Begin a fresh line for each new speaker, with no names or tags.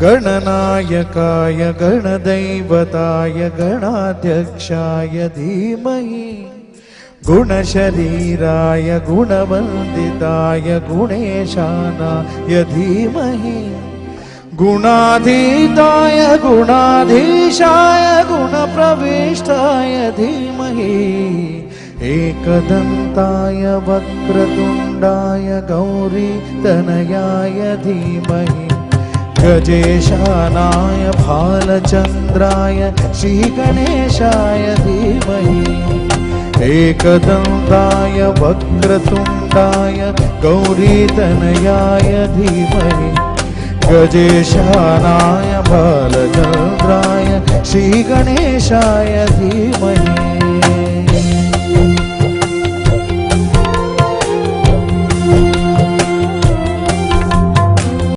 गणनायकाय गणदैवताय गणाध्यक्षाय धीमहि गुणशरीराय गुणवन्दिताय गुणेशानाय धीमहि गुणाधीताय गुणाधीशाय गुणप्रविष्टाय धीमहि एकदन्ताय वक्रतुण्डाय गौरीतनयाय धीमहि गजेशानाय भालचन्द्राय श्रीगणेशाय धीमहि एकदन्ताय वक्रतुण्डाय गौरीतनयाय धीमहि गजेशानाय भालचन्द्राय श्रीगणेशाय धीमहि